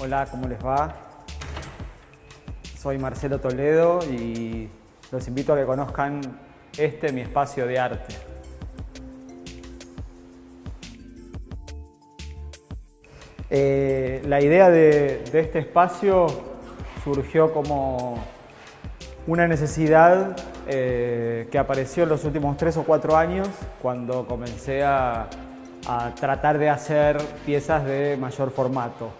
Hola, ¿cómo les va? Soy Marcelo Toledo y los invito a que conozcan mi espacio de arte. La idea de este espacio surgió como una necesidad que apareció en los últimos 3 o 4 años cuando comencé a tratar de hacer piezas de mayor formato.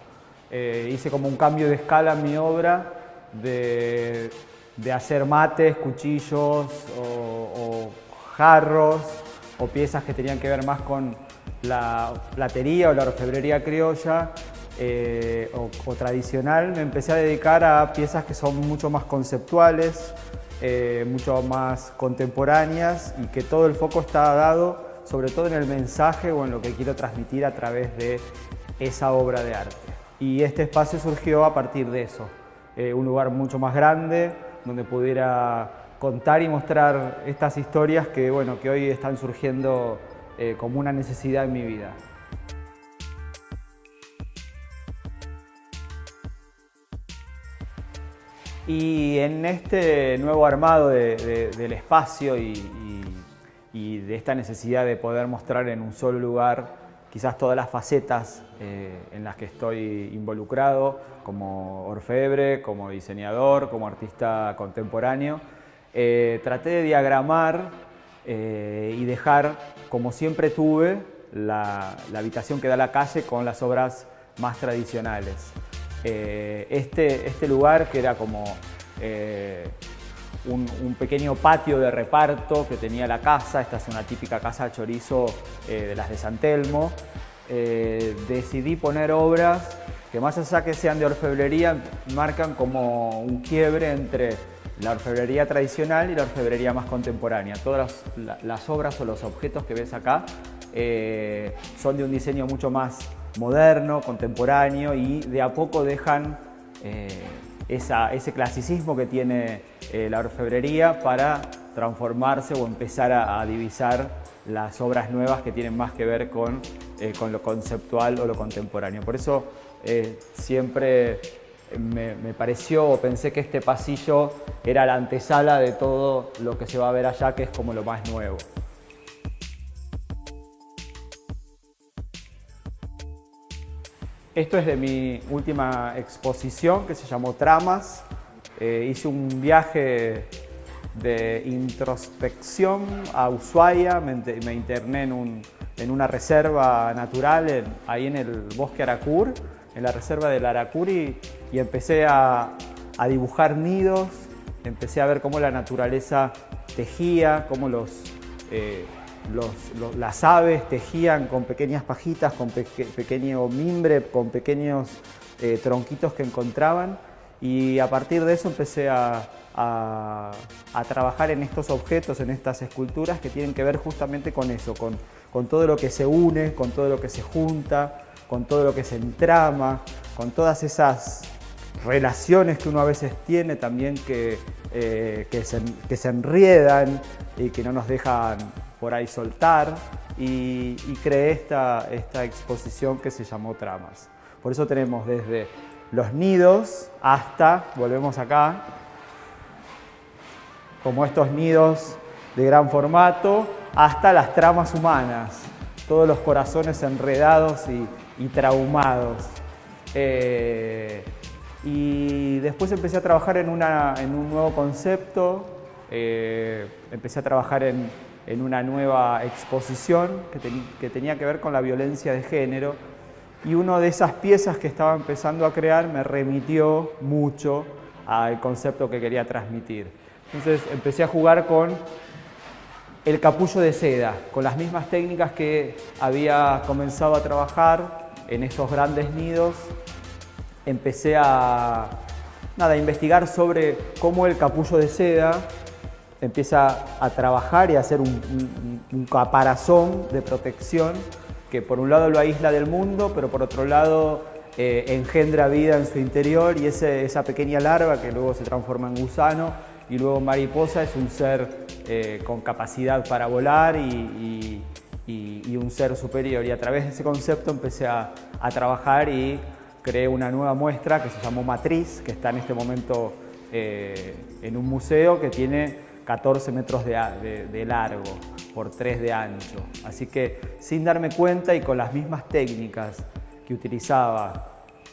Hice como un cambio de escala en mi obra de hacer mates, cuchillos o jarros o piezas que tenían que ver más con la platería o la orfebrería criolla o tradicional. Me empecé a dedicar a piezas que son mucho más conceptuales, mucho más contemporáneas y que todo el foco está dado sobre todo en el mensaje o en lo que quiero transmitir a través de esa obra de arte. Y este espacio surgió a partir de eso, un lugar mucho más grande donde pudiera contar y mostrar estas historias que hoy están surgiendo como una necesidad en mi vida. Y en este nuevo armado del espacio y de esta necesidad de poder mostrar en un solo lugar quizás todas las facetas en las que estoy involucrado, como orfebre, como diseñador, como artista contemporáneo, traté de diagramar y dejar, como siempre tuve, la habitación que da a la calle con las obras más tradicionales. Este lugar, que era como un pequeño patio de reparto que tenía la casa, esta es una típica casa de chorizo de las de San Telmo, decidí poner obras que, más allá que sean de orfebrería, marcan como un quiebre entre la orfebrería tradicional y la orfebrería más contemporánea. Todas las obras o los objetos que ves acá son de un diseño mucho más moderno, contemporáneo, y de a poco dejan ese clasicismo que tiene la orfebrería para transformarse o empezar a divisar las obras nuevas que tienen más que ver con lo conceptual o lo contemporáneo. Por eso siempre me pareció o pensé que este pasillo era la antesala de todo lo que se va a ver allá, que es como lo más nuevo. Esto es de mi última exposición, que se llamó Tramas. Hice un viaje de introspección a Ushuaia, me interné en una reserva natural ahí en el bosque Aracur, en la reserva del Aracur, y empecé a dibujar nidos, empecé a ver cómo la naturaleza tejía, cómo las aves tejían con pequeñas pajitas, con pequeño mimbre, con pequeños tronquitos que encontraban, y a partir de eso empecé a trabajar en estos objetos, en estas esculturas que tienen que ver justamente con eso, con todo lo que se une, con todo lo que se junta, con todo lo que se entrama, con todas esas relaciones que uno a veces tiene también que se enriedan y que no nos dejan por ahí soltar, y creé esta exposición que se llamó Tramas. Por eso tenemos desde los nidos hasta, volvemos acá, como estos nidos de gran formato, hasta las tramas humanas, todos los corazones enredados y traumados. Y después empecé a trabajar en un nuevo concepto, empecé a trabajar en una nueva exposición que tenía que ver con la violencia de género, y una de esas piezas que estaba empezando a crear me remitió mucho al concepto que quería transmitir. Entonces empecé a jugar con el capullo de seda, con las mismas técnicas que había comenzado a trabajar en esos grandes nidos. Empecé a investigar sobre cómo el capullo de seda empieza a trabajar y a hacer un caparazón de protección que por un lado lo aísla del mundo, pero por otro lado engendra vida en su interior, y esa pequeña larva que luego se transforma en gusano y luego mariposa es un ser con capacidad para volar y un ser superior. Y a través de ese concepto empecé a trabajar y creé una nueva muestra que se llamó Matriz, que está en este momento en un museo que tiene 14 metros de largo por 3 de ancho. Así que sin darme cuenta y con las mismas técnicas que utilizaba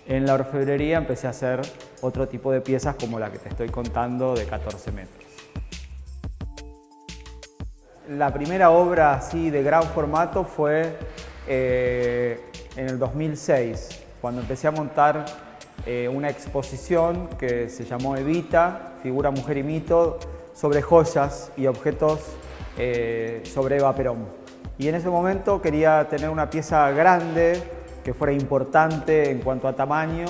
en la orfebrería, empecé a hacer otro tipo de piezas como la que te estoy contando de 14 metros. La primera obra así de gran formato fue en el 2006, cuando empecé a montar una exposición que se llamó Evita, Figura, Mujer y Mito, sobre joyas y objetos sobre Eva Perón. Y en ese momento quería tener una pieza grande, que fuera importante en cuanto a tamaño,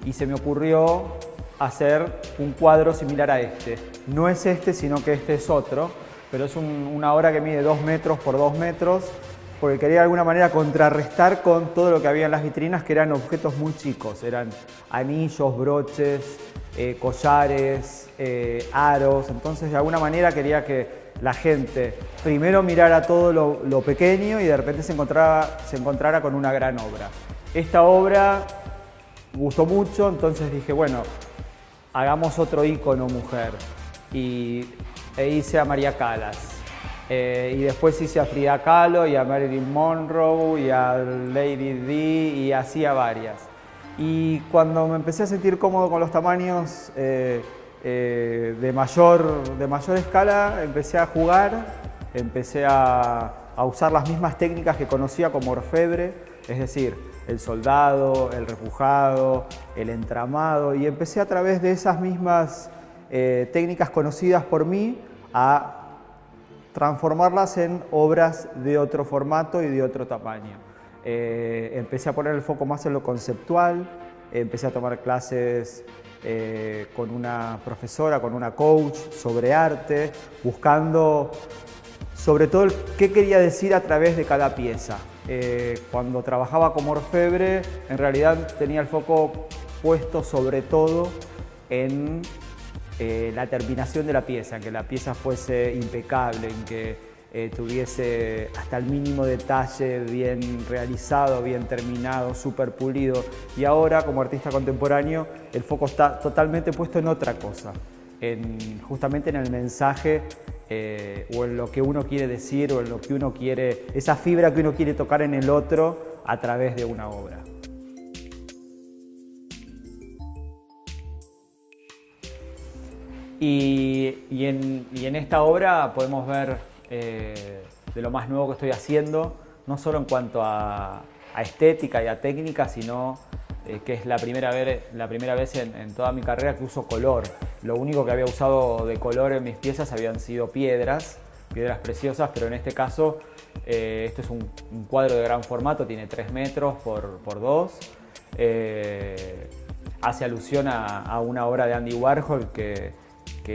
y se me ocurrió hacer un cuadro similar a este. No es este, sino que este es otro, pero es una obra que mide 2 metros por 2 metros, porque quería de alguna manera contrarrestar con todo lo que había en las vitrinas, que eran objetos muy chicos. Eran anillos, broches, collares, aros. Entonces, de alguna manera quería que la gente primero mirara todo lo pequeño y de repente se encontrara con una gran obra. Esta obra gustó mucho, entonces dije, bueno, hagamos otro ícono mujer. E hice a María Callas. Y después hice a Frida Kahlo y a Marilyn Monroe y a Lady Di y así a varias. Y cuando me empecé a sentir cómodo con los tamaños de mayor escala, empecé a jugar, empecé a usar las mismas técnicas que conocía como orfebre, es decir, el soldado, el repujado, el entramado, y empecé a través de esas mismas técnicas conocidas por mí a transformarlas en obras de otro formato y de otro tamaño. Empecé a poner el foco más en lo conceptual, empecé a tomar clases con una profesora, con una coach sobre arte, buscando sobre todo qué quería decir a través de cada pieza. Cuando trabajaba como orfebre, en realidad tenía el foco puesto sobre todo en la terminación de la pieza, que la pieza fuese impecable, en que tuviese hasta el mínimo detalle bien realizado, bien terminado, súper pulido. Y ahora, como artista contemporáneo, el foco está totalmente puesto en otra cosa, justamente en el mensaje o en lo que uno quiere decir o en lo que uno quiere, esa fibra que uno quiere tocar en el otro a través de una obra. Y en esta obra podemos ver de lo más nuevo que estoy haciendo, no solo en cuanto a estética y a técnica, sino que es la primera vez en toda mi carrera que uso color. Lo único que había usado de color en mis piezas habían sido piedras preciosas, pero en este caso esto es un cuadro de gran formato, tiene 3 metros por 2. Hace alusión a una obra de Andy Warhol que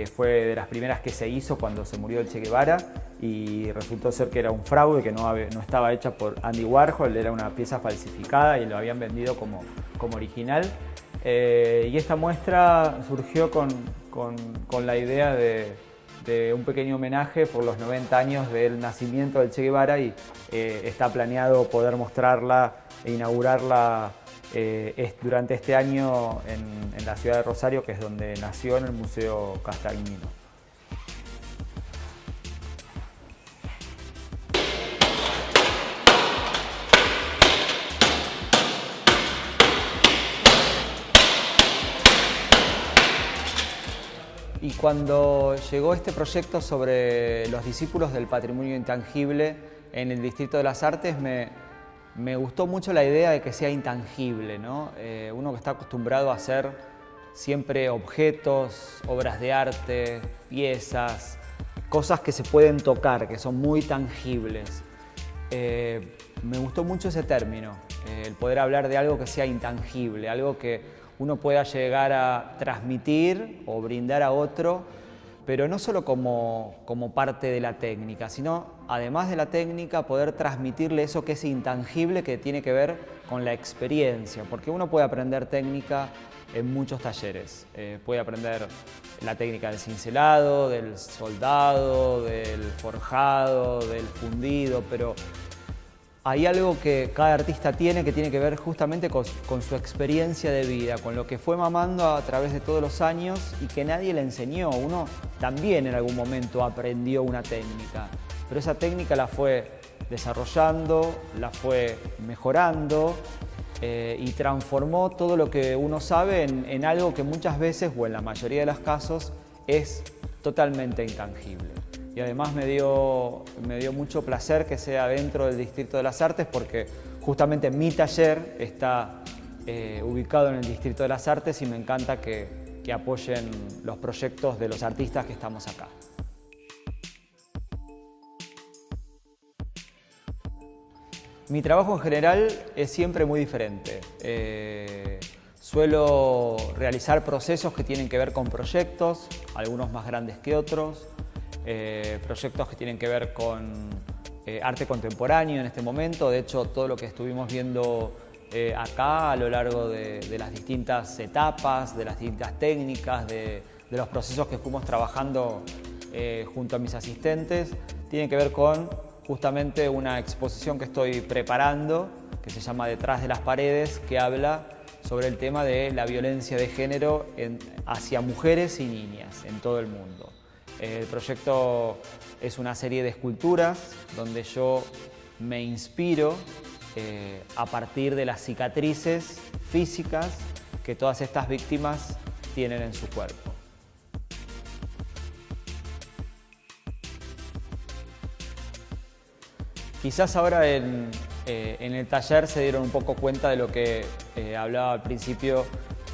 fue de las primeras que se hizo cuando se murió el Che Guevara, y resultó ser que era un fraude, que no estaba hecha por Andy Warhol, era una pieza falsificada y lo habían vendido como original. Y esta muestra surgió con la idea de un pequeño homenaje por los 90 años del nacimiento del Che Guevara, y está planeado poder mostrarla e inaugurarla durante este año en la ciudad de Rosario, que es donde nació, en el Museo Castagnino. Y cuando llegó este proyecto sobre los discípulos del patrimonio intangible en el Distrito de las Artes, me gustó mucho la idea de que sea intangible, ¿no? Uno que está acostumbrado a hacer siempre objetos, obras de arte, piezas, cosas que se pueden tocar, que son muy tangibles. Me gustó mucho ese término, el poder hablar de algo que sea intangible, algo que uno pueda llegar a transmitir o brindar a otro, pero no solo como parte de la técnica, sino además de la técnica poder transmitirle eso que es intangible, que tiene que ver con la experiencia, porque uno puede aprender técnica en muchos talleres. Puede aprender la técnica del cincelado, del soldado, del forjado, del fundido, pero hay algo que cada artista tiene que ver justamente con su experiencia de vida, con lo que fue mamando a través de todos los años y que nadie le enseñó. Uno también en algún momento aprendió una técnica, pero esa técnica la fue desarrollando, la fue mejorando y transformó todo lo que uno sabe en algo que muchas veces, o en la mayoría de los casos, es totalmente intangible. Y además me dio mucho placer que sea dentro del Distrito de las Artes, porque justamente mi taller está ubicado en el Distrito de las Artes y me encanta que apoyen los proyectos de los artistas que estamos acá. Mi trabajo en general es siempre muy diferente. Suelo realizar procesos que tienen que ver con proyectos, algunos más grandes que otros, proyectos que tienen que ver con arte contemporáneo en este momento. De hecho, todo lo que estuvimos viendo acá a lo largo de las distintas etapas, de las distintas técnicas, de los procesos que fuimos trabajando junto a mis asistentes, tiene que ver con justamente una exposición que estoy preparando, que se llama Detrás de las paredes, que habla sobre el tema de la violencia de género hacia mujeres y niñas en todo el mundo. El proyecto es una serie de esculturas donde yo me inspiro a partir de las cicatrices físicas que todas estas víctimas tienen en su cuerpo. Quizás ahora en el taller se dieron un poco cuenta de lo que hablaba al principio,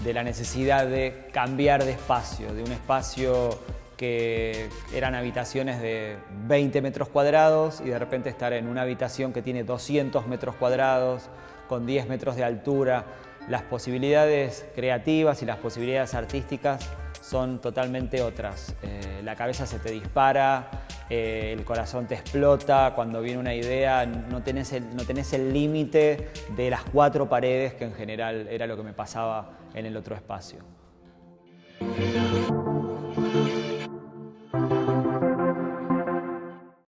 de la necesidad de cambiar de espacio, de un espacio que eran habitaciones de 20 metros cuadrados y de repente estar en una habitación que tiene 200 metros cuadrados, con 10 metros de altura. Las posibilidades creativas y las posibilidades artísticas son totalmente otras. La cabeza se te dispara, el corazón te explota, cuando viene una idea no tenés el límite de las 4 paredes, que en general era lo que me pasaba en el otro espacio.